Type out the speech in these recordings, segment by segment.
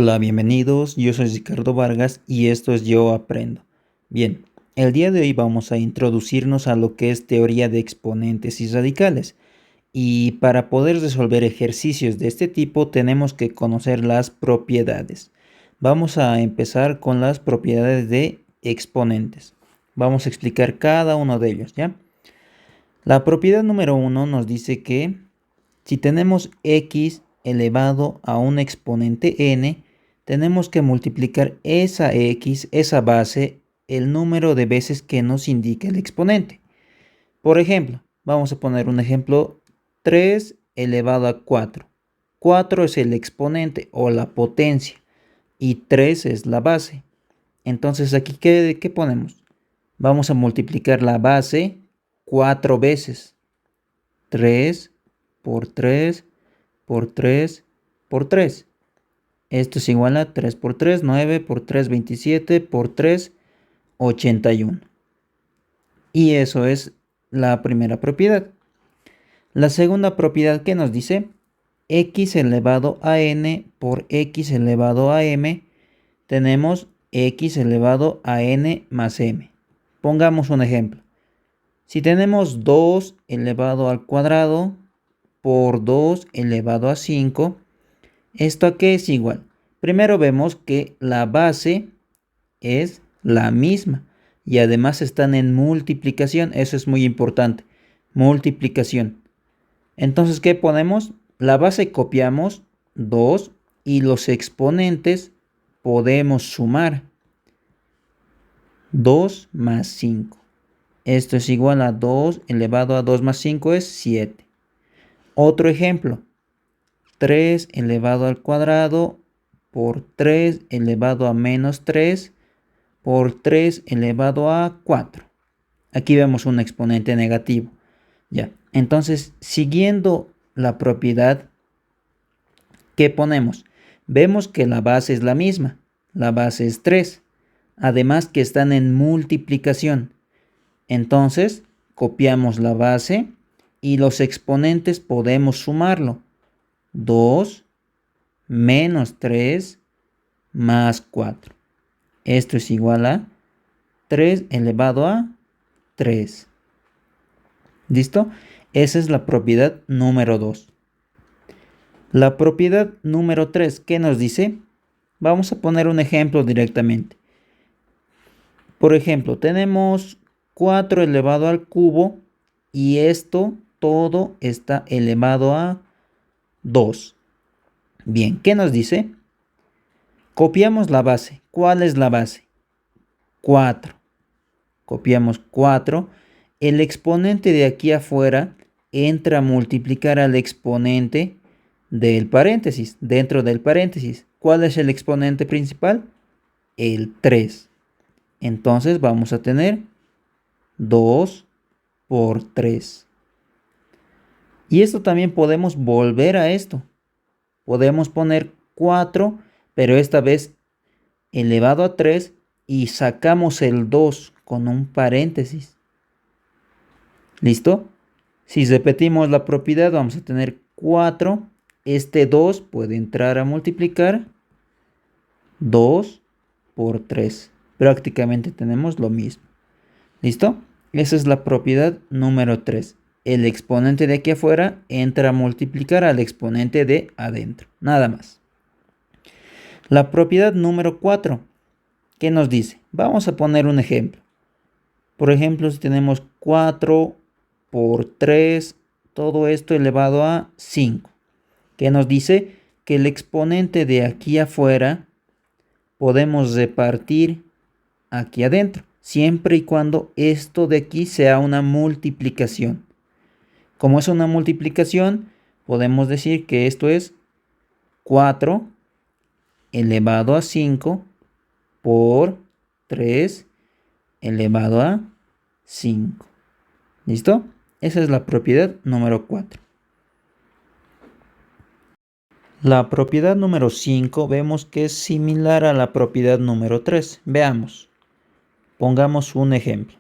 Hola, bienvenidos. Yo soy Ricardo Vargas y esto es Yo Aprendo. Bien, el día de hoy vamos a introducirnos a lo que es teoría de exponentes y radicales. Y para poder resolver ejercicios de este tipo tenemos que conocer las propiedades. Vamos a empezar con las propiedades de exponentes. Vamos a explicar cada uno de ellos, ¿ya? La propiedad número 1 nos dice que si tenemos x elevado a un exponente n, tenemos que multiplicar esa x, esa base, el número de veces que nos indica el exponente. Por ejemplo, vamos a poner un ejemplo, 3 elevado a 4. 4 es el exponente o la potencia y 3 es la base. Entonces aquí, ¿qué ponemos? Vamos a multiplicar la base 4 veces. 3 por 3 por 3 por 3. Esto es igual a 3 por 3, 9 por 3, 27 por 3, 81. Y eso es la primera propiedad. La segunda propiedad que nos dice x elevado a n por x elevado a m, tenemos x elevado a n más m. Pongamos un ejemplo. Si tenemos 2 elevado al cuadrado por 2 elevado a 5, ¿esto a qué es igual? Primero vemos que la base es la misma y además están en multiplicación. Eso es muy importante. Multiplicación. Entonces, ¿qué ponemos? La base copiamos 2 y los exponentes podemos sumar 2 más 5. Esto es igual a 2 elevado a 2 más 5 es 7. Otro ejemplo. 3 elevado al cuadrado por 3 elevado a menos 3 por 3 elevado a 4. Aquí vemos un exponente negativo. Ya, entonces, siguiendo la propiedad, ¿qué ponemos? Vemos que la base es la misma. La base es 3. Además que están en multiplicación. Entonces, copiamos la base y los exponentes podemos sumarlo. 2 menos 3 más 4. Esto es igual a 3 elevado a 3. ¿Listo? Esa es la propiedad número 2. La propiedad número 3, ¿qué nos dice? Vamos a poner un ejemplo directamente. Por ejemplo, tenemos 4 elevado al cubo y esto todo está elevado a 2. Bien, ¿qué nos dice? Copiamos la base. ¿Cuál es la base? 4. Copiamos 4. El exponente de aquí afuera entra a multiplicar al exponente del paréntesis, dentro del paréntesis. ¿Cuál es el exponente principal? El 3. Entonces vamos a tener 2 por 3. Y esto también podemos volver a esto. Podemos poner 4, pero esta vez elevado a 3 y sacamos el 2 con un paréntesis. ¿Listo? Si repetimos la propiedad vamos a tener 4. Este 2 puede entrar a multiplicar 2 por 3. Prácticamente tenemos lo mismo. ¿Listo? Esa es la propiedad número 3. El exponente de aquí afuera entra a multiplicar al exponente de adentro. Nada más. La propiedad número 4. ¿Qué nos dice? Vamos a poner un ejemplo. Por ejemplo, si tenemos 4 por 3, todo esto elevado a 5. ¿Qué nos dice? Que el exponente de aquí afuera podemos repartir aquí adentro, siempre y cuando esto de aquí sea una multiplicación. Como es una multiplicación, podemos decir que esto es 4 elevado a 5 por 3 elevado a 5. ¿Listo? Esa es la propiedad número 4. La propiedad número 5 vemos que es similar a la propiedad número 3. Veamos. Pongamos un ejemplo.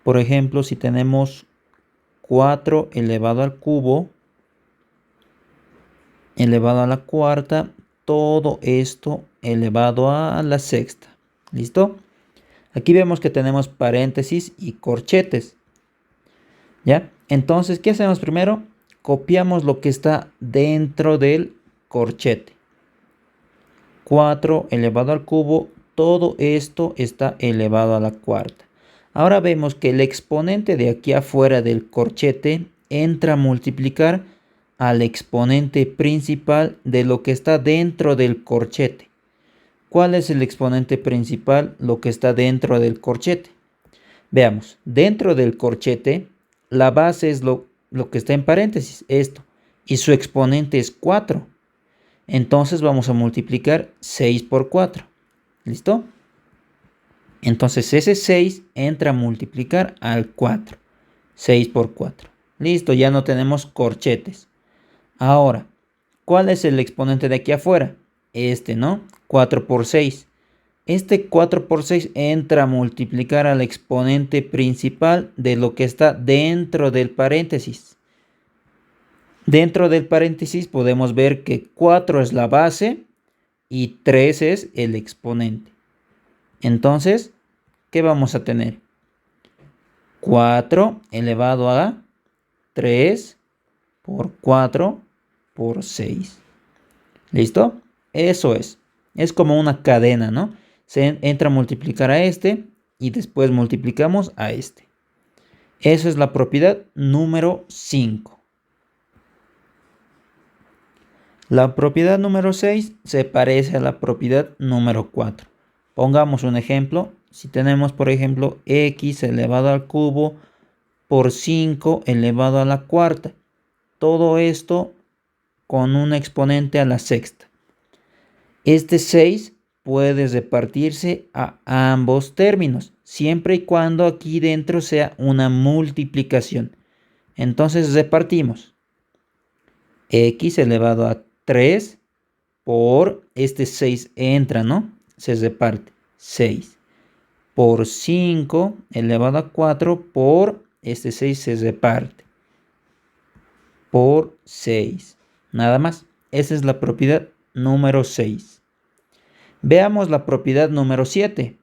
Por ejemplo, si tenemos 4 elevado al cubo elevado a la cuarta todo esto elevado a la sexta. ¿Listo? Aquí vemos que tenemos paréntesis y corchetes. ¿Ya? Entonces, ¿qué hacemos primero? Copiamos lo que está dentro del corchete. 4 elevado al cubo, todo esto está elevado a la cuarta. Ahora vemos que el exponente de aquí afuera del corchete entra a multiplicar al exponente principal de lo que está dentro del corchete. ¿Cuál es el exponente principal? Lo que está dentro del corchete. Veamos, dentro del corchete, la base es lo que está en paréntesis, esto, y su exponente es 4. Entonces vamos a multiplicar 6 por 4. ¿Listo? Entonces ese 6 entra a multiplicar al 4. 6 por 4. Listo, ya no tenemos corchetes. Ahora, ¿cuál es el exponente de aquí afuera? Este, ¿no? 4 por 6. Este 4 por 6 entra a multiplicar al exponente principal de lo que está dentro del paréntesis. Dentro del paréntesis podemos ver que 4 es la base y 3 es el exponente. Entonces, ¿qué vamos a tener? 4 elevado a 3 por 4 por 6. ¿Listo? Eso es. Es como una cadena, ¿no? Se entra a multiplicar a este y después multiplicamos a este. Esa es la propiedad número 5. La propiedad número 6 se parece a la propiedad número 4. Pongamos un ejemplo. Si tenemos, por ejemplo, x elevado al cubo por 5 elevado a la cuarta. Todo esto con un exponente a la sexta. Este 6 puede repartirse a ambos términos, siempre y cuando aquí dentro sea una multiplicación. Entonces repartimos x elevado a 3 por este 6 entra, ¿no? Se reparte 6 por 5 elevado a 4 por este 6 se reparte por 6. Nada más. Esa es la propiedad número 6. Veamos la propiedad número 7.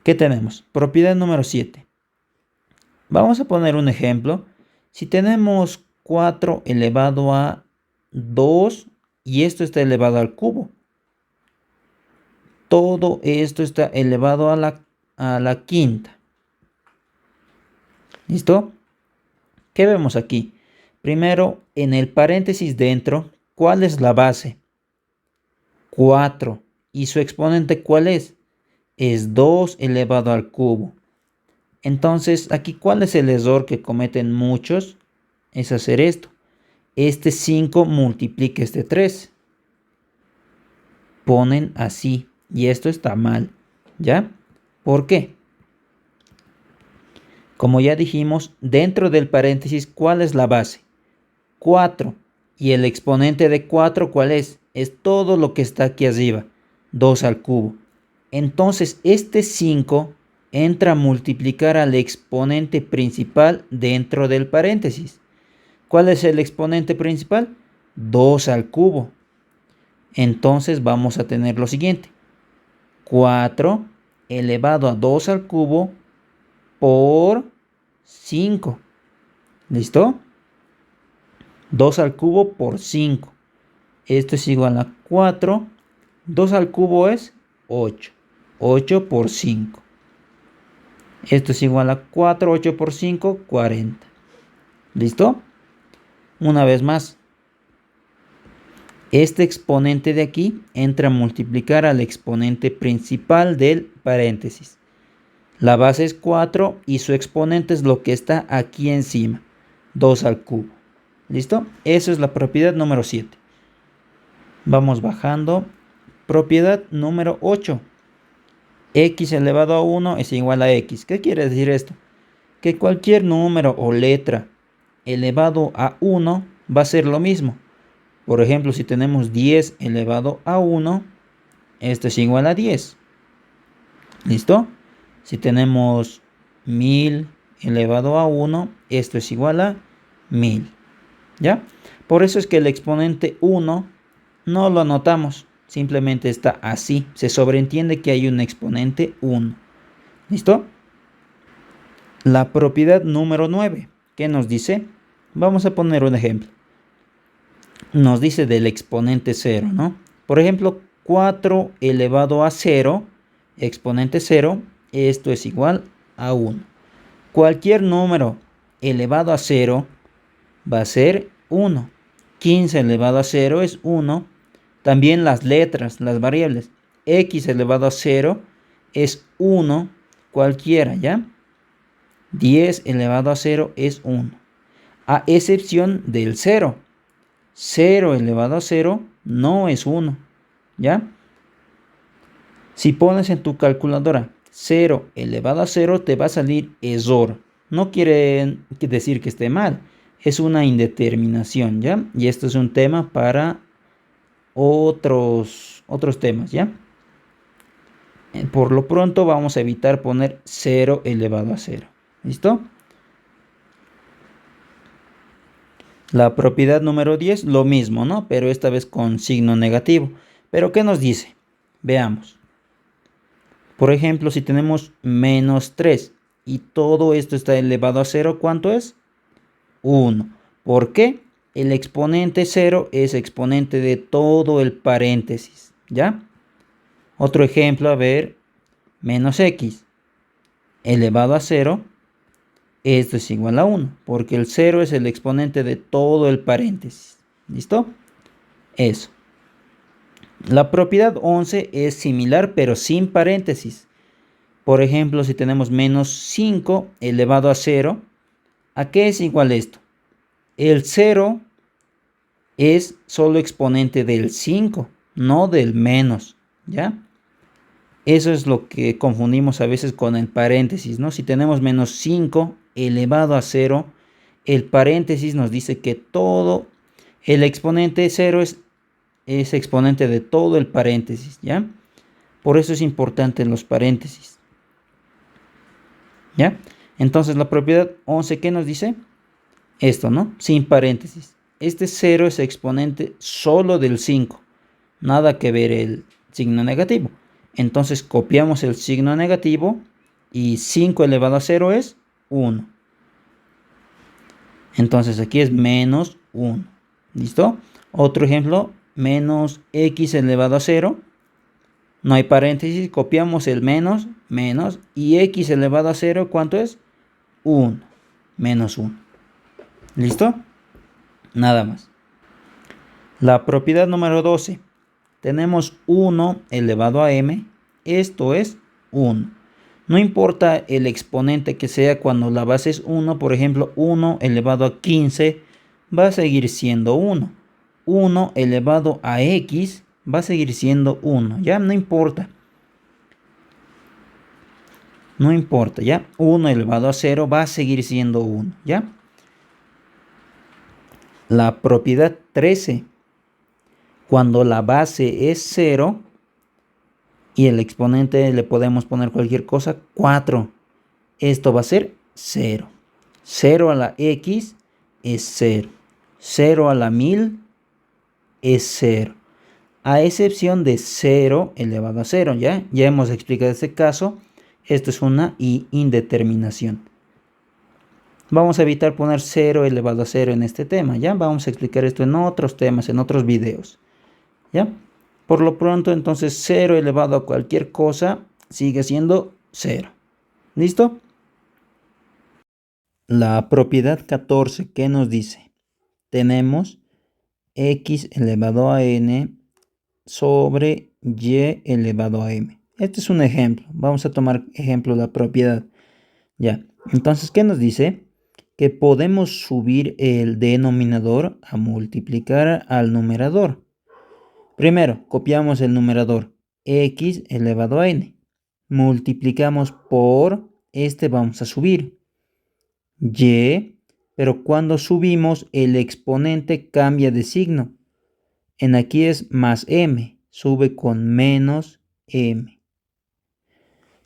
¿Qué tenemos? Propiedad número 7. Vamos a poner un ejemplo. Si tenemos 4 elevado a 2 y esto está elevado al cubo. Todo esto está elevado a la quinta. ¿Listo? ¿Qué vemos aquí? Primero, en el paréntesis dentro, ¿cuál es la base? 4. ¿Y su exponente cuál es? Es 2 elevado al cubo. Entonces, aquí, ¿cuál es el error que cometen muchos? Es hacer esto. Este 5 multiplica este 3. Ponen así. Y esto está mal. ¿Ya? ¿Por qué? Como ya dijimos, dentro del paréntesis, ¿cuál es la base? 4. ¿Y el exponente de 4 cuál es? Es todo lo que está aquí arriba. 2 al cubo. Entonces, este 5 entra a multiplicar al exponente principal dentro del paréntesis. ¿Cuál es el exponente principal? 2 al cubo. Entonces vamos a tener lo siguiente. 4 elevado a 2 al cubo por 5. ¿Listo? 2 al cubo por 5. Esto es igual a 4. 2 al cubo es 8. 8 por 5. Esto es igual a 4. 8 por 5, 40. ¿Listo? Una vez más. Este exponente de aquí entra a multiplicar al exponente principal del paréntesis. La base es 4 y su exponente es lo que está aquí encima. 2 al cubo. ¿Listo? Eso es la propiedad número 7. Vamos bajando. Propiedad número 8. X elevado a 1 es igual a X. ¿Qué quiere decir esto? Que cualquier número o letra elevado a 1 va a ser lo mismo. Por ejemplo, si tenemos 10 elevado a 1, esto es igual a 10. ¿Listo? Si tenemos 1000 elevado a 1, esto es igual a 1000. ¿Ya? Por eso es que el exponente 1 no lo anotamos, simplemente está así. Se sobreentiende que hay un exponente 1. ¿Listo? La propiedad número 9, ¿qué nos dice? Vamos a poner un ejemplo. Nos dice del exponente 0, ¿no? Por ejemplo, 4 elevado a 0, exponente 0, esto es igual a 1. Cualquier número elevado a 0 va a ser 1. 15 elevado a 0 es 1. También las letras, las variables. X elevado a 0 es 1, cualquiera, ¿ya? 10 elevado a 0 es 1. A excepción del 0. 0 elevado a 0 no es 1, ¿ya? Si pones en tu calculadora 0 elevado a 0 te va a salir error. No quiere decir que esté mal. Es una indeterminación, ¿ya? Y esto es un tema para otros temas, ¿ya? Por lo pronto vamos a evitar poner 0 elevado a 0. ¿Listo? La propiedad número 10, lo mismo, ¿no? Pero esta vez con signo negativo. ¿Pero qué nos dice? Veamos. Por ejemplo, si tenemos menos 3 y todo esto está elevado a 0, ¿cuánto es? 1. ¿Por qué? El exponente 0 es exponente de todo el paréntesis, ¿ya? Otro ejemplo, a ver, menos x elevado a 0, esto es igual a 1, porque el 0 es el exponente de todo el paréntesis. ¿Listo? Eso. La propiedad 11 es similar, pero sin paréntesis. Por ejemplo, si tenemos menos 5 elevado a 0, ¿a qué es igual esto? El 0 es solo exponente del 5, no del menos, ¿ya? Eso es lo que confundimos a veces con el paréntesis, ¿no? Si tenemos menos 5 elevado a 0, el paréntesis nos dice que todo el exponente 0 es exponente de todo el paréntesis, ¿ya? Por eso es importante los paréntesis, ¿ya? Entonces la propiedad 11, ¿qué nos dice? Esto, ¿no? Sin paréntesis. Este 0 es exponente solo del 5. Nada que ver el signo negativo. Entonces copiamos el signo negativo y 5 elevado a 0 es 1. Entonces aquí es menos 1. ¿Listo? Otro ejemplo, menos x elevado a 0. No hay paréntesis, copiamos el menos, menos, y x elevado a 0, ¿cuánto es? 1. Menos 1. ¿Listo? Nada más. La propiedad número 12. Tenemos 1 elevado a m. Esto es 1. No importa el exponente que sea cuando la base es 1. Por ejemplo, 1 elevado a 15 va a seguir siendo 1. 1 elevado a x va a seguir siendo 1. Ya no importa. No importa, ¿ya? 1 elevado a 0 va a seguir siendo 1, ¿ya? La propiedad 13. Cuando la base es 0 y el exponente le podemos poner cualquier cosa, 4. Esto va a ser 0. 0 a la x es 0. 0 a la 1000 es 0. A excepción de 0 elevado a 0, ¿ya? Ya hemos explicado este caso. Esto es una indeterminación. Vamos a evitar poner 0 elevado a 0 en este tema, ¿ya? Vamos a explicar esto en otros temas, en otros videos, ¿ya? Por lo pronto, entonces 0 elevado a cualquier cosa sigue siendo 0. ¿Listo? La propiedad 14, ¿qué nos dice? Tenemos x elevado a n sobre y elevado a m. Este es un ejemplo. Vamos a tomar ejemplo la propiedad. Ya. Entonces, ¿qué nos dice? Que podemos subir el denominador a multiplicar al numerador. Primero, copiamos el numerador x elevado a n. Multiplicamos por este, vamos a subir y, pero cuando subimos el exponente cambia de signo. En aquí es más m, sube con menos m.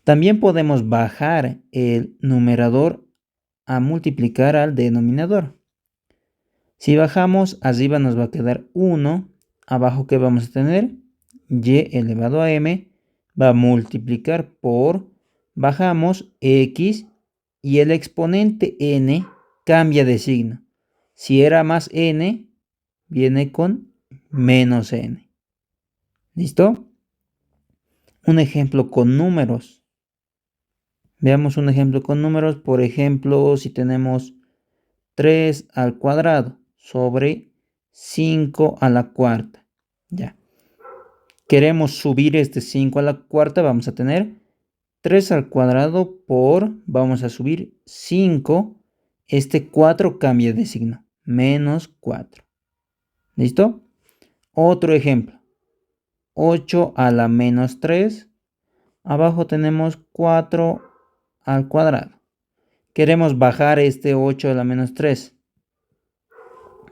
También podemos bajar el numerador a multiplicar al denominador. Si bajamos, arriba nos va a quedar 1, abajo ¿qué vamos a tener? Y elevado a m va a multiplicar por, bajamos x y el exponente n cambia de signo. Si era más n, viene con menos n. ¿Listo? Un ejemplo con números. Veamos un ejemplo con números. Por ejemplo, si tenemos 3 al cuadrado sobre 5 a la cuarta. Ya. Queremos subir este 5 a la cuarta. Vamos a tener 3 al cuadrado por, vamos a subir 5. Este 4 cambia de signo. Menos 4. ¿Listo? Otro ejemplo. 8 a la menos 3. Abajo tenemos 4 al cuadrado. Queremos bajar este 8 a la menos 3.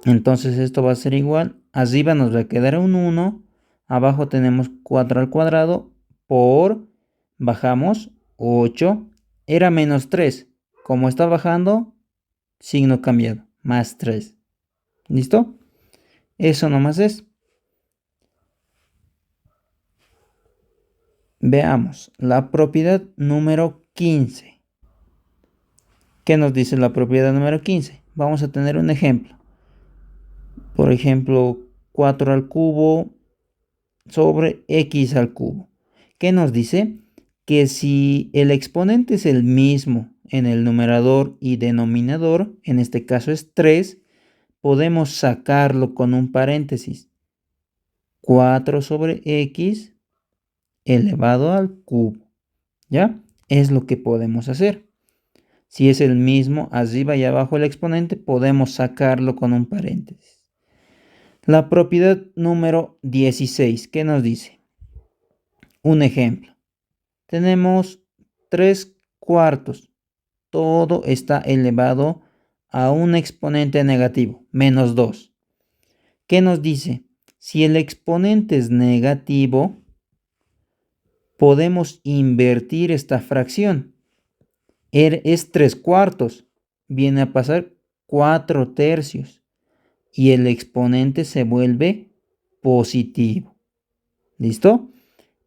Entonces esto va a ser igual. Arriba nos va a quedar un 1. Abajo tenemos 4 al cuadrado por, bajamos 8. Era menos 3. Como está bajando, signo cambiado. Más 3. ¿Listo? Eso nomás es. Veamos la propiedad número 15. ¿Qué nos dice la propiedad número 15? Vamos a tener un ejemplo. Por ejemplo, 4 al cubo sobre x al cubo. ¿Qué nos dice? Que si el exponente es el mismo en el numerador y denominador, en este caso es 3, podemos sacarlo con un paréntesis. 4 sobre x elevado al cubo. ¿Ya? Es lo que podemos hacer. Si es el mismo arriba y abajo el exponente, podemos sacarlo con un paréntesis. La propiedad número 16, ¿qué nos dice? Un ejemplo. Tenemos 3 cuartos. Todo está elevado a un exponente negativo, menos 2. ¿Qué nos dice? Si el exponente es negativo, podemos invertir esta fracción. Es 3 cuartos. Viene a pasar 4 tercios. Y el exponente se vuelve positivo. ¿Listo?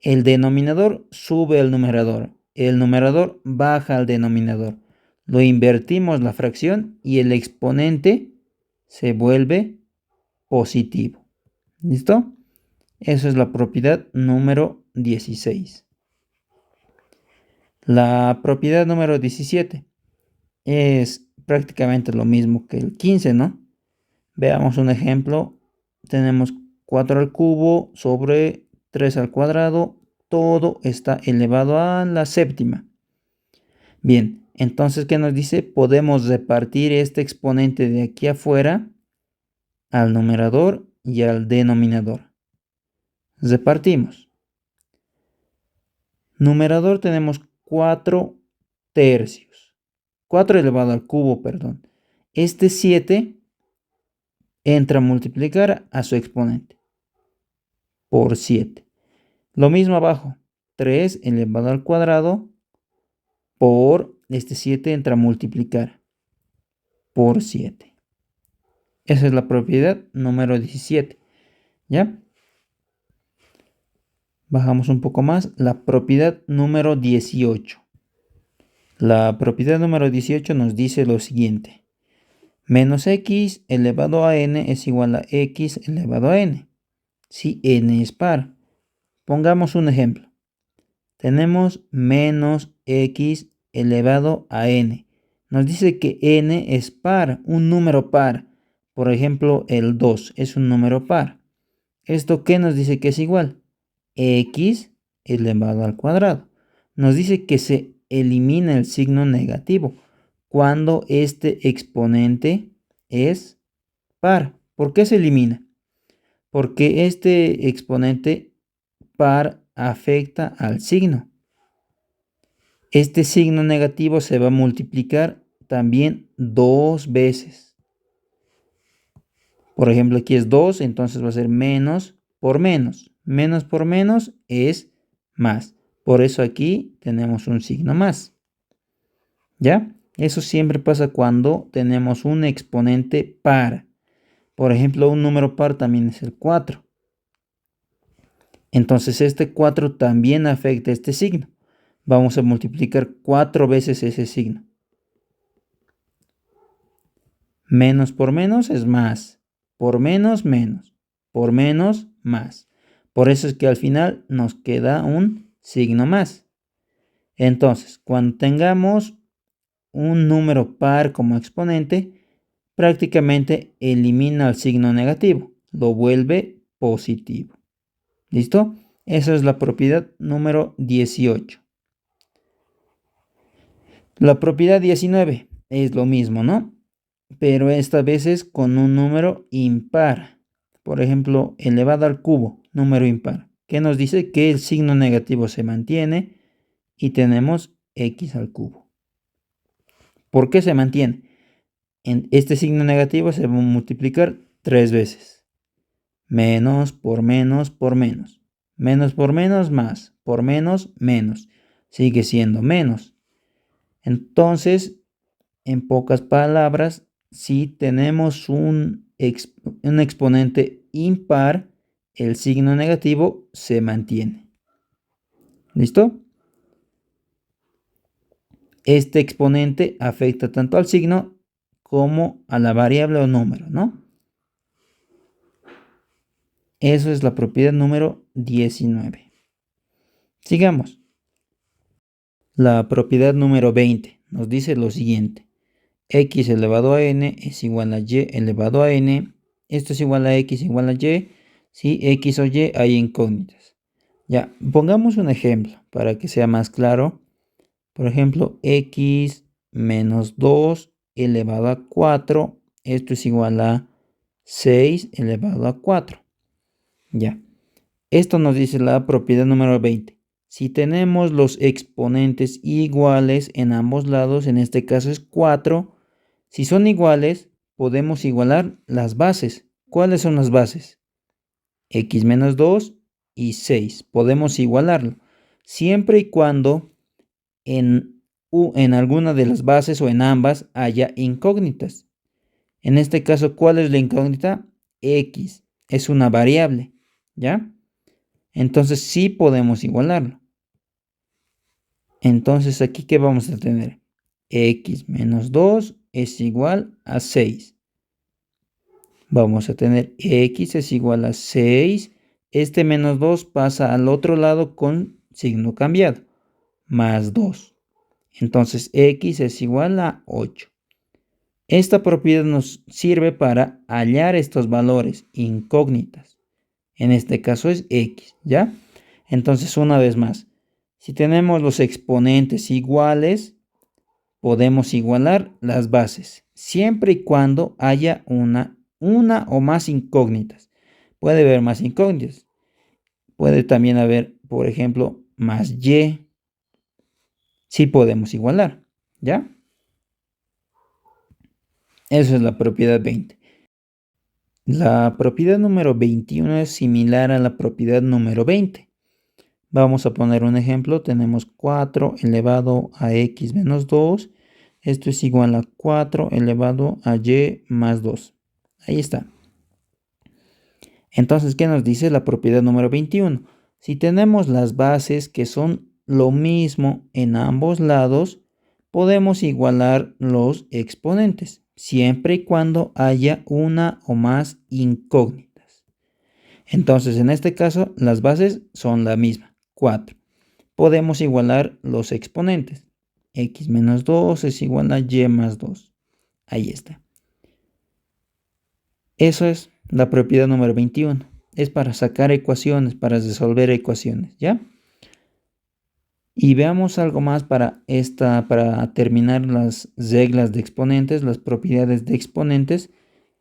El denominador sube al numerador. El numerador baja al denominador. Lo invertimos la fracción y el exponente se vuelve positivo. ¿Listo? Esa es la propiedad número 16. La propiedad número 17 es prácticamente lo mismo que el 15, ¿no? Veamos un ejemplo. Tenemos 4 al cubo sobre 3 al cuadrado. Todo está elevado a la séptima. Bien, entonces, ¿qué nos dice? Podemos repartir este exponente de aquí afuera al numerador y al denominador. Repartimos. Numerador tenemos 4 tercios. 4 elevado al cubo, perdón. Este 7 entra a multiplicar a su exponente por 7. Lo mismo abajo. 3 elevado al cuadrado por este 7 entra a multiplicar por 7. Esa es la propiedad número 17. ¿Ya? Bajamos un poco más. La propiedad número 18. La propiedad número 18 nos dice lo siguiente. Menos x elevado a n es igual a x elevado a n. Si n es par. Pongamos un ejemplo. Tenemos menos x elevado a n. Nos dice que n es par, un número par. Por ejemplo, el 2 es un número par. ¿Esto qué nos dice que es igual? X elevado al cuadrado. Nos dice que se elimina el signo negativo cuando este exponente es par. ¿Por qué se elimina? Porque este exponente par afecta al signo. Este signo negativo se va a multiplicar también 2 veces. Por ejemplo, aquí es 2, entonces va a ser menos por menos. Menos por menos es más. Por eso aquí tenemos un signo más. ¿Ya? Eso siempre pasa cuando tenemos un exponente par. Por ejemplo, un número par también es el 4. Entonces este 4 también afecta este signo. Vamos a multiplicar 4 veces ese signo. Menos por menos es más. Por menos, menos. Por menos, más. Por eso es que al final nos queda un signo más. Entonces, cuando tengamos un número par como exponente, prácticamente elimina el signo negativo. Lo vuelve positivo. ¿Listo? Esa es la propiedad número 18. La propiedad 19 es lo mismo, ¿no? Pero esta vez es con un número impar. Por ejemplo, elevado al cubo, número impar, que nos dice que el signo negativo se mantiene y tenemos x al cubo. ¿Por qué se mantiene? En este signo negativo se va a multiplicar 3 veces. Menos por menos por menos. Menos por menos más. Por menos menos. Sigue siendo menos. Entonces, en pocas palabras, si tenemos un exponente impar, el signo negativo se mantiene. ¿Listo? Este exponente afecta tanto al signo como a la variable o número, ¿no? Eso es la propiedad número 19. Sigamos. La propiedad número 20 nos dice lo siguiente. X elevado a n es igual a y elevado a n. Esto es igual a x igual a y. Si x o y hay incógnitas. Ya, pongamos un ejemplo para que sea más claro. Por ejemplo, x menos 2 elevado a 4. Esto es igual a 6 elevado a 4. Ya. Esto nos dice la propiedad número 20. Si tenemos los exponentes iguales en ambos lados, en este caso es 4, si son iguales, podemos igualar las bases. ¿Cuáles son las bases? X menos 2 y 6. Podemos igualarlo. Siempre y cuando en alguna de las bases o en ambas haya incógnitas. En este caso, ¿cuál es la incógnita? X. Es una variable. ¿Ya? Entonces sí podemos igualarlo. Entonces aquí, ¿qué vamos a tener? X menos 2 es igual a 6. Vamos a tener x es igual a 6. Este menos 2 pasa al otro lado con signo cambiado. Más 2. Entonces x es igual a 8. Esta propiedad nos sirve para hallar estos valores incógnitas. En este caso es x, ¿ya? Entonces una vez más, si tenemos los exponentes iguales, podemos igualar las bases, siempre y cuando haya una o más incógnitas. Puede haber más incógnitas. Puede también haber, por ejemplo, más y. Sí podemos igualar, ¿ya? Esa es la propiedad 20. La propiedad número 21 es similar a la propiedad número 20. Vamos a poner un ejemplo. Tenemos 4 elevado a x menos 2. Esto es igual a 4 elevado a y más 2. Ahí está. Entonces, ¿qué nos dice la propiedad número 21? Si tenemos las bases que son lo mismo en ambos lados, podemos igualar los exponentes, siempre y cuando haya una o más incógnitas. Entonces, en este caso, las bases son la misma, 4. Podemos igualar los exponentes. X menos 2 es igual a y más 2. Ahí está. Eso es la propiedad número 21. Es para sacar ecuaciones, para resolver ecuaciones, ¿ya? Y veamos algo más para terminar las reglas de exponentes, las propiedades de exponentes,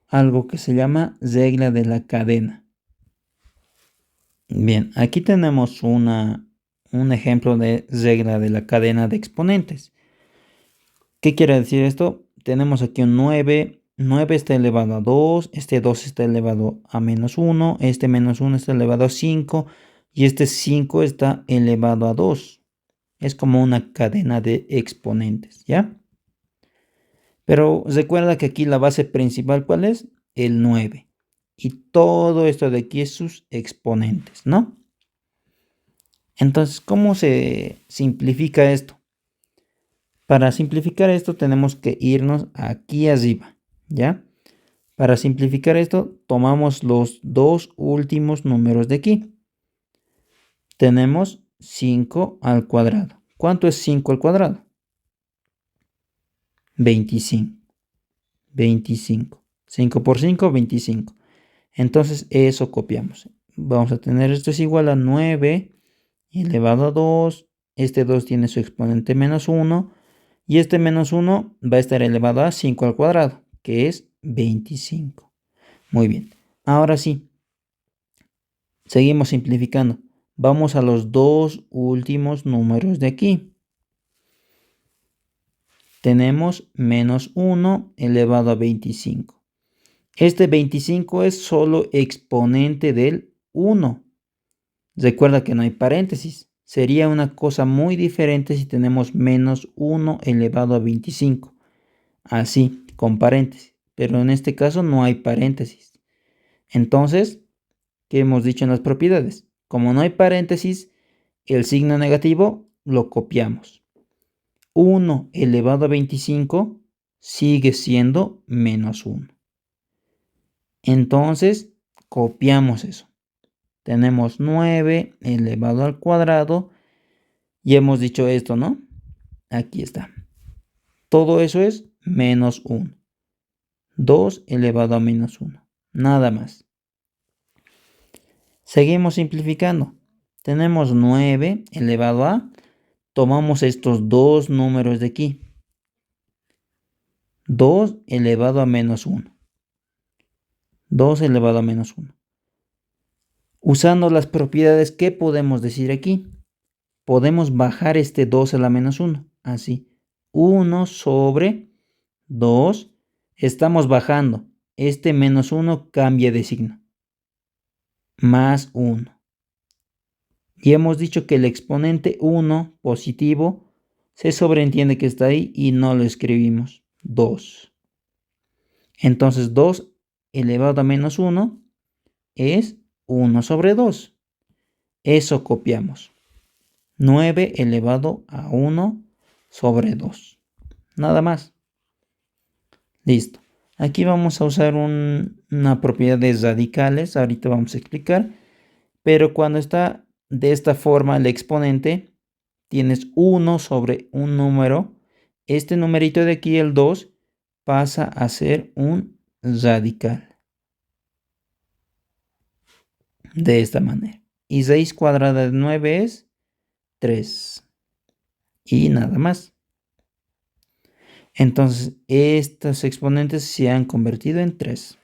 algo que se llama regla de la cadena. Bien, aquí tenemos un ejemplo de regla de la cadena de exponentes. ¿Qué quiere decir esto? Tenemos aquí un 9. 9 está elevado a 2, este 2 está elevado a menos 1, este menos 1 está elevado a 5 y este 5 está elevado a 2. Es como una cadena de exponentes, ¿ya? Pero recuerda que aquí la base principal, ¿cuál es? El 9. Y todo esto de aquí es sus exponentes, ¿no? Entonces, ¿cómo se simplifica esto? Para simplificar esto tenemos que irnos aquí arriba, ¿ya? Para simplificar esto, tomamos los dos últimos números de aquí. Tenemos 5 al cuadrado. ¿Cuánto es 5 al cuadrado? 25. 25. 5 por 5, 25. Entonces eso copiamos. Vamos a tener esto es igual a 9 elevado a 2. Este 2 tiene su exponente menos 1. Y este menos 1 va a estar elevado a 5 al cuadrado, que es 25. Muy bien. Ahora sí, seguimos simplificando. Vamos a los dos últimos números de aquí. Tenemos menos 1 elevado a 25. Este 25 es solo exponente del 1. Recuerda que no hay paréntesis. Sería una cosa muy diferente si tenemos menos 1 elevado a 25. Así, con paréntesis. Pero en este caso no hay paréntesis. Entonces, ¿qué hemos dicho en las propiedades? Como no hay paréntesis, el signo negativo lo copiamos. 1 elevado a 25 sigue siendo menos 1. Entonces, copiamos eso. Tenemos 9 elevado al cuadrado. Y hemos dicho esto, ¿no? Aquí está. Todo eso es menos 1. 2 elevado a menos 1. Nada más. Seguimos simplificando. Tenemos 9 elevado a. Tomamos estos dos números de aquí. 2 elevado a menos 1. 2 elevado a menos 1. Usando las propiedades, ¿qué podemos decir aquí? Podemos bajar este 2 a la menos 1. Así. 1 sobre 2. Estamos bajando. Este menos 1 cambia de signo. Más 1. Y hemos dicho que el exponente 1 positivo se sobreentiende que está ahí y no lo escribimos. 2. Entonces 2 elevado a menos 1 es 1 sobre 2. Eso copiamos. 9 elevado a 1 sobre 2. Nada más. Listo. Aquí vamos a usar una propiedad de radicales. Ahorita vamos a explicar. Pero cuando está de esta forma el exponente, tienes 1 sobre un número. Este numerito de aquí, el 2, pasa a ser un radical. De esta manera. Y raíz cuadrada de 9 es 3. Y nada más. Entonces, estos exponentes se han convertido en 3.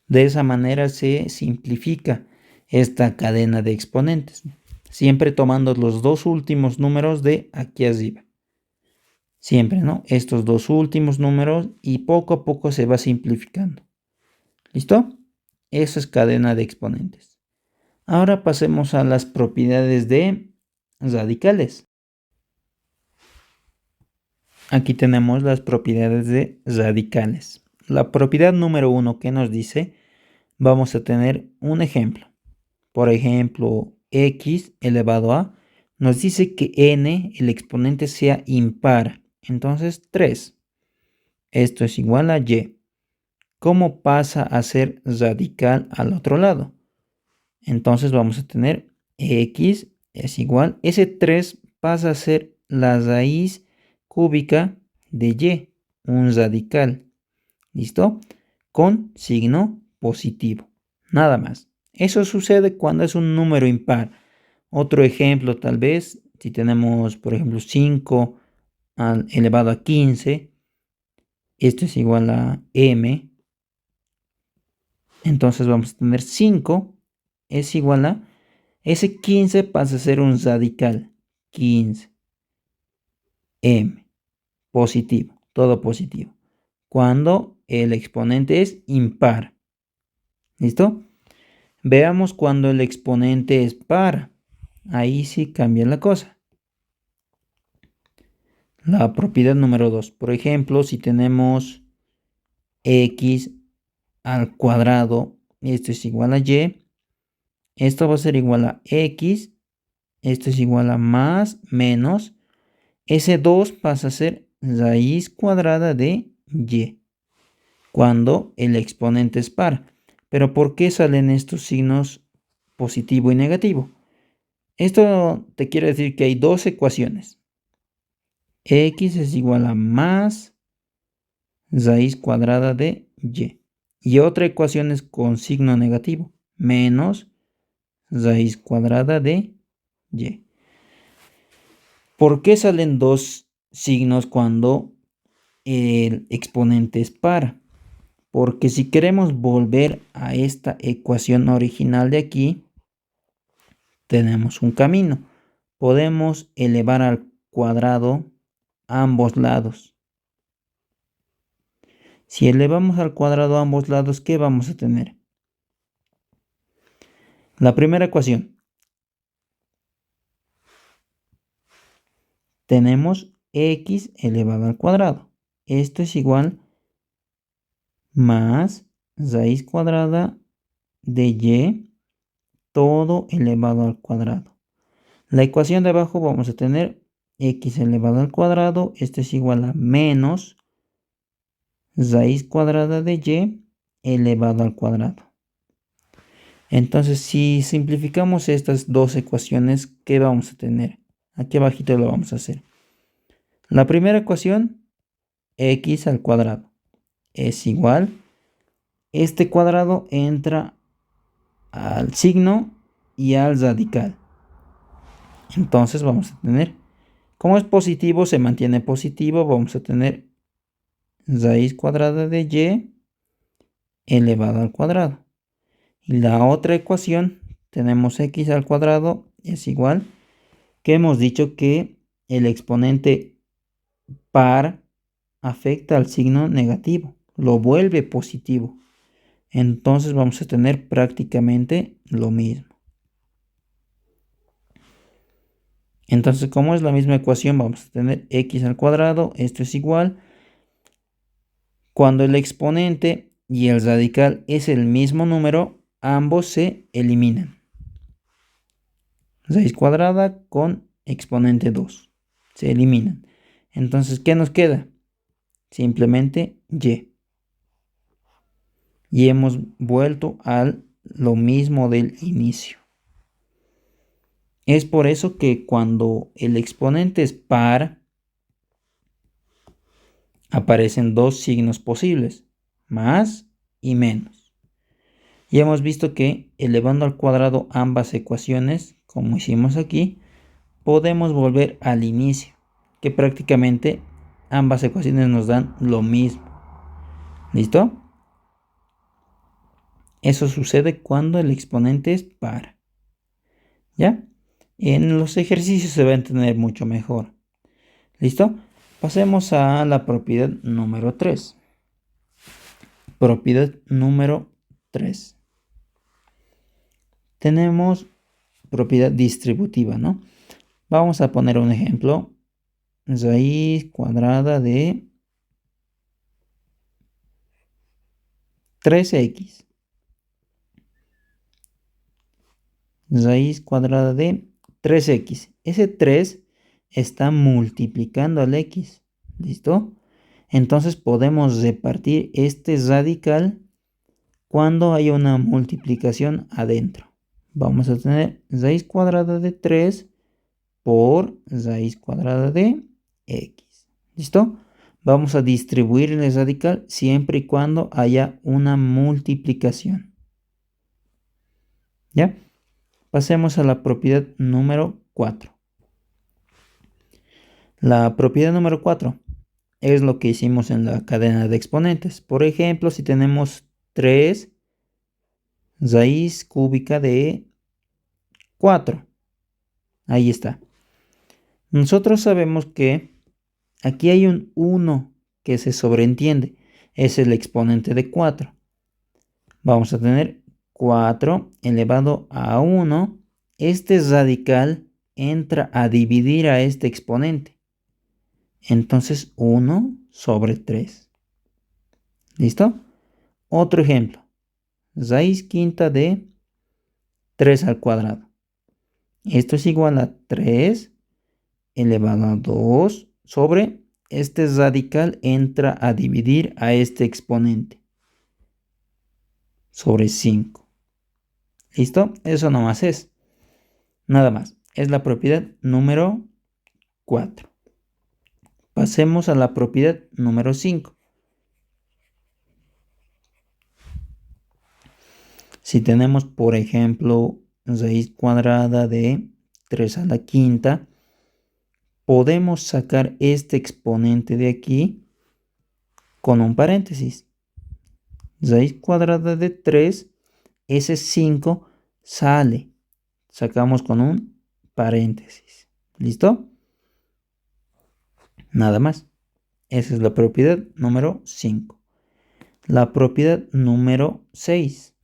De esa manera se simplifica esta cadena de exponentes, siempre tomando los dos últimos números de aquí arriba. Siempre, ¿no? Estos dos últimos números y poco a poco se va simplificando. ¿Listo? Eso es cadena de exponentes. Ahora pasemos a las propiedades de radicales. Aquí tenemos las propiedades de radicales. La propiedad número 1 que nos dice, vamos a tener un ejemplo. Por ejemplo, x elevado a, nos dice que n, el exponente, sea impar. Entonces 3. Esto es igual a y. ¿Cómo pasa a ser radical al otro lado? Entonces vamos a tener x es igual. Ese 3 pasa a ser la raíz cúbica de y, un radical. ¿Listo? Con signo positivo. Nada más. Eso sucede cuando es un número impar. Otro ejemplo tal vez, si tenemos por ejemplo 5 elevado a 15, esto es igual a m. Entonces vamos a tener 5 es igual a, ese 15 pasa a ser un radical. 15. M. Positivo. Todo positivo. Cuando el exponente es impar. ¿Listo? Veamos cuando el exponente es par. Ahí sí cambia la cosa. La propiedad número 2. Por ejemplo, si tenemos x al cuadrado, esto es igual a y. Esto va a ser igual a x esto es igual a más menos, ese 2 pasa a ser raíz cuadrada de y, cuando el exponente es par. Pero ¿por qué salen estos signos positivo y negativo? Esto te quiere decir que hay dos ecuaciones. X es igual a más raíz cuadrada de y. Y otra ecuación es con signo negativo, menos raíz cuadrada de y. ¿Por qué salen dos signos cuando el exponente es par? Porque si queremos volver a esta ecuación original de aquí, tenemos un camino. Podemos elevar al cuadrado ambos lados. Si elevamos al cuadrado ambos lados, ¿qué vamos a tener? La primera ecuación. Tenemos x elevado al cuadrado. Esto es igual más raíz cuadrada de y todo elevado al cuadrado. La ecuación de abajo vamos a tener x elevado al cuadrado. Esto es igual a menos raíz cuadrada de y elevado al cuadrado. Entonces, si simplificamos estas dos ecuaciones, ¿qué vamos a tener? Aquí abajito lo vamos a hacer. La primera ecuación, x al cuadrado, es igual. Este cuadrado entra al signo y al radical. Entonces vamos a tener, como es positivo, se mantiene positivo, vamos a tener raíz cuadrada de y elevado al cuadrado. Y la otra ecuación, tenemos x al cuadrado es igual, que hemos dicho que el exponente par afecta al signo negativo, lo vuelve positivo. Entonces vamos a tener prácticamente lo mismo. Entonces, como es la misma ecuación, vamos a tener x al cuadrado, esto es igual. Cuando el exponente y el radical es el mismo número, ambos se eliminan. Raíz cuadrada con exponente 2. Se eliminan. Entonces, ¿qué nos queda? Simplemente y. Y hemos vuelto a lo mismo del inicio. Es por eso que cuando el exponente es par, aparecen dos signos posibles, más y menos. Y hemos visto que elevando al cuadrado ambas ecuaciones, como hicimos aquí, podemos volver al inicio, que prácticamente ambas ecuaciones nos dan lo mismo. ¿Listo? Eso sucede cuando el exponente es par. ¿Ya? En los ejercicios se va a entender mucho mejor. ¿Listo? Pasemos a la propiedad número 3. Propiedad número 3. Tenemos propiedad distributiva, ¿no? Vamos a poner un ejemplo. Raíz cuadrada de 3x. Raíz cuadrada de 3x. Ese 3 está multiplicando al x. ¿Listo? Entonces podemos repartir este radical cuando hay una multiplicación adentro. Vamos a tener raíz cuadrada de 3 por raíz cuadrada de x. ¿Listo? Vamos a distribuir el radical siempre y cuando haya una multiplicación. ¿Ya? Pasemos a la propiedad número 4. La propiedad número 4 es lo que hicimos en la cadena de exponentes. Por ejemplo, si tenemos 3 raíz cúbica de 4. Ahí está. Nosotros sabemos que aquí hay un 1 que se sobreentiende. Es el exponente de 4. Vamos a tener 4 elevado a 1. Este radical entra a dividir a este exponente. Entonces 1 sobre 3. ¿Listo? Otro ejemplo. Raíz quinta de 3 al cuadrado. Esto es igual a 3 elevado a 2 sobre este radical entra a dividir a este exponente sobre 5. ¿Listo? Eso nomás es. Nada más. Es la propiedad número 4. Pasemos a la propiedad número 5. Si tenemos, por ejemplo, raíz cuadrada de 3 a la quinta, podemos sacar este exponente de aquí con un paréntesis. Raíz cuadrada de 3, ese 5 sale. Sacamos con un paréntesis. ¿Listo? Nada más. Esa es la propiedad número 5. La propiedad número 6.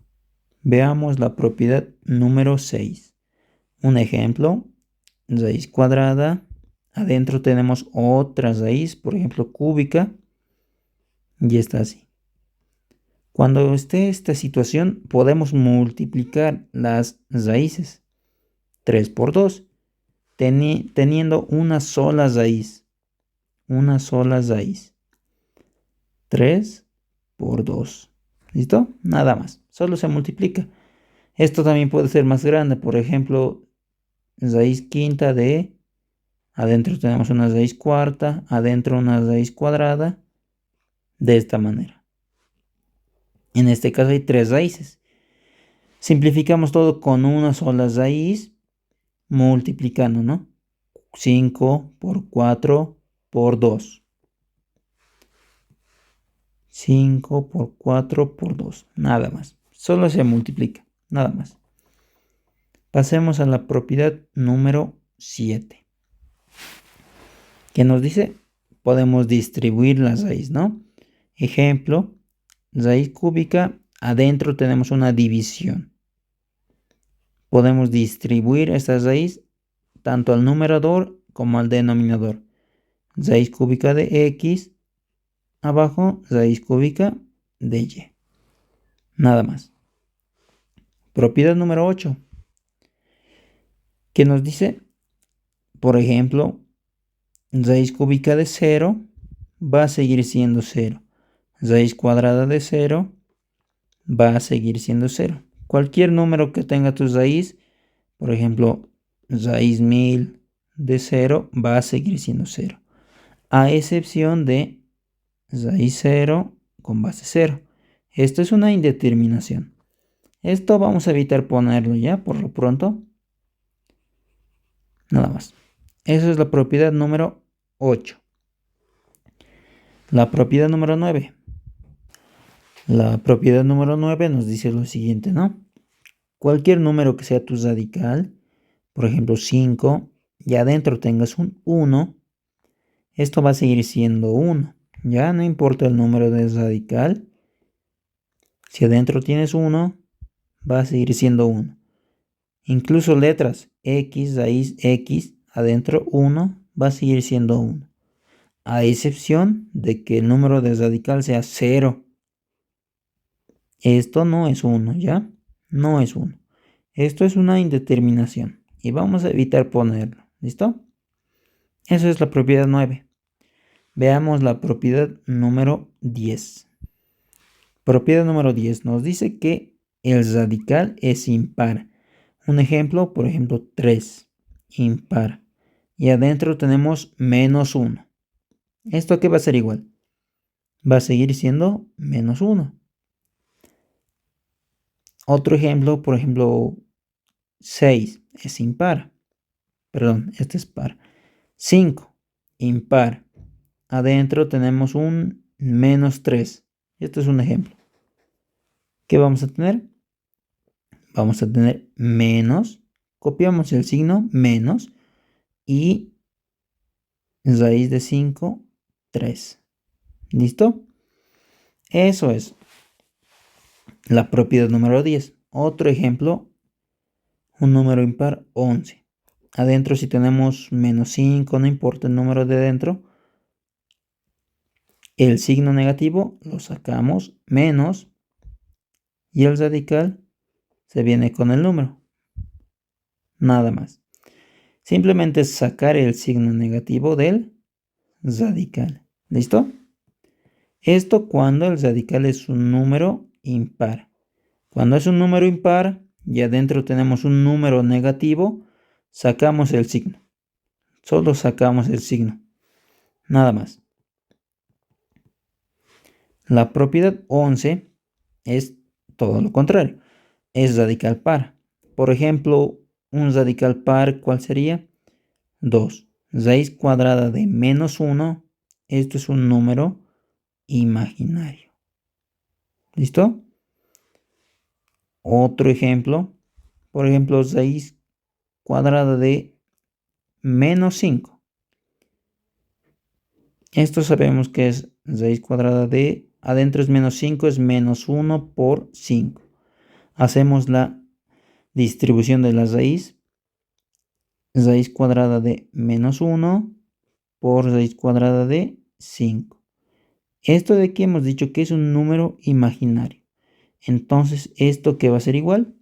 Veamos la propiedad número 6. Un ejemplo, raíz cuadrada. Adentro tenemos otra raíz, por ejemplo, cúbica. Y está así. Cuando esté esta situación, podemos multiplicar las raíces. 3 por 2, teniendo una sola raíz. Una sola raíz. 3 por 2. ¿Listo? Nada más. Solo se multiplica. Esto también puede ser más grande. Por ejemplo, raíz quinta de... Adentro tenemos una raíz cuarta. Adentro una raíz cuadrada. De esta manera. En este caso hay 3 raíces. Simplificamos todo con una sola raíz. Multiplicando, ¿no? 5 por 4 por 2. 5 por 4 por 2. Nada más. Solo se multiplica. Nada más. Pasemos a la propiedad número 7. Que nos dice, podemos distribuir la raíz, ¿no? Ejemplo, raíz cúbica, adentro tenemos una división. Podemos distribuir esta raíz tanto al numerador como al denominador. Raíz cúbica de x, abajo raíz cúbica de y. Nada más. Propiedad número 8. Que nos dice, por ejemplo, raíz cúbica de 0 va a seguir siendo 0. Raíz cuadrada de 0 va a seguir siendo 0. Cualquier número que tenga tu raíz, por ejemplo, raíz 1000 de 0 va a seguir siendo 0. A excepción de raíz 0 con base 0. Esto es una indeterminación. Esto vamos a evitar ponerlo ya por lo pronto. Nada más. Esa es la propiedad número 8. La propiedad número 9. La propiedad número 9 nos dice lo siguiente, ¿no? Cualquier número que sea tu radical, por ejemplo 5, y adentro tengas un 1, esto va a seguir siendo 1. Ya no importa el número de radical. Si adentro tienes 1, va a seguir siendo 1. Incluso letras x, raíz x, adentro 1, va a seguir siendo 1. A excepción de que el número de radical sea 0. Esto no es 1, ¿ya? No es 1. Esto es una indeterminación. Y vamos a evitar ponerlo. ¿Listo? Eso es la propiedad 9. Veamos la propiedad número 10. Propiedad número 10 nos dice que el radical es impar. Un ejemplo, por ejemplo, 3. Impar. Y adentro tenemos menos 1. ¿Esto a qué va a ser igual? Va a seguir siendo menos 1. Otro ejemplo, por ejemplo, 6 es impar. Perdón, este es par. 5, impar. Adentro tenemos un menos 3. Esto es un ejemplo. ¿Qué vamos a tener? Vamos a tener menos. Copiamos el signo menos. Y raíz de 5, 3. ¿Listo? Eso es la propiedad número 10. Otro ejemplo, un número impar 11. Adentro si tenemos menos 5, no importa el número de adentro, el signo negativo lo sacamos menos y el radical se viene con el número. Nada más. Simplemente sacar el signo negativo del radical. ¿Listo? Esto cuando el radical es un número impar. Cuando es un número impar y adentro tenemos un número negativo, sacamos el signo. Solo sacamos el signo. Nada más. La propiedad 11 es todo lo contrario. Es radical par. Por ejemplo, un radical par, ¿cuál sería? 2. Raíz cuadrada de menos 1. Esto es un número imaginario. ¿Listo? Otro ejemplo. Por ejemplo, raíz cuadrada de menos 5. Esto sabemos que es raíz cuadrada de, adentro es menos 5, es menos 1 por 5. Hacemos la distribución de la raíz. Raíz cuadrada de menos 1 por raíz cuadrada de 5. Esto de aquí hemos dicho que es un número imaginario. Entonces, ¿esto qué va a ser igual?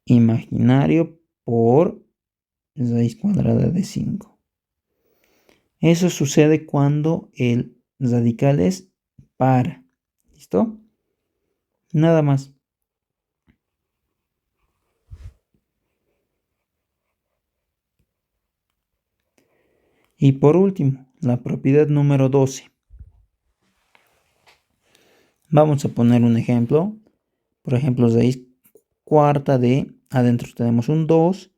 Imaginario por raíz cuadrada de 5. Eso sucede cuando el radical es par. ¿Listo? Nada más. Y por último, la propiedad número 12. Vamos a poner un ejemplo. Por ejemplo, raíz cuarta de, adentro tenemos un 2,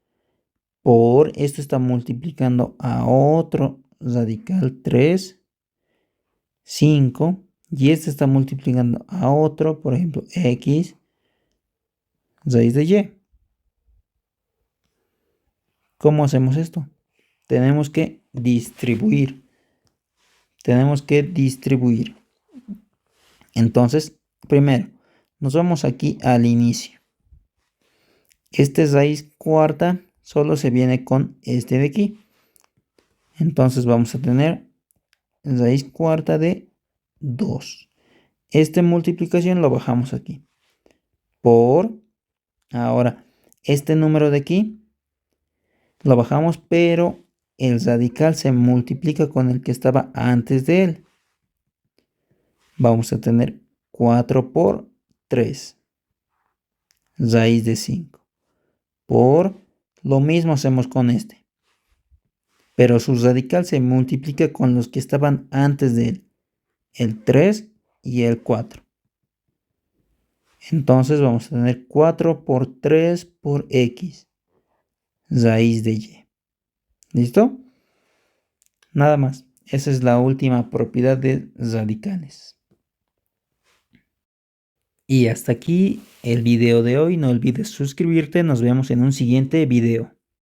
por, esto está multiplicando a otro radical 3, 5, y este está multiplicando a otro, por ejemplo, x, raíz de y. ¿Cómo hacemos esto? Tenemos que distribuir. Tenemos que distribuir. Entonces, primero, nos vamos aquí al inicio. Este raíz cuarta solo se viene con este de aquí. Entonces vamos a tener raíz cuarta de 2. Esta multiplicación lo bajamos aquí. Por, ahora, este número de aquí lo bajamos, pero el radical se multiplica con el que estaba antes de él. Vamos a tener 4 por 3. Raíz de 5. Por, lo mismo hacemos con este. Pero su radical se multiplica con los que estaban antes de él. El 3 y el 4. Entonces vamos a tener 4 por 3 por x. Raíz de y. ¿Listo? Nada más. Esa es la última propiedad de radicales. Y hasta aquí el video de hoy. No olvides suscribirte. Nos vemos en un siguiente video.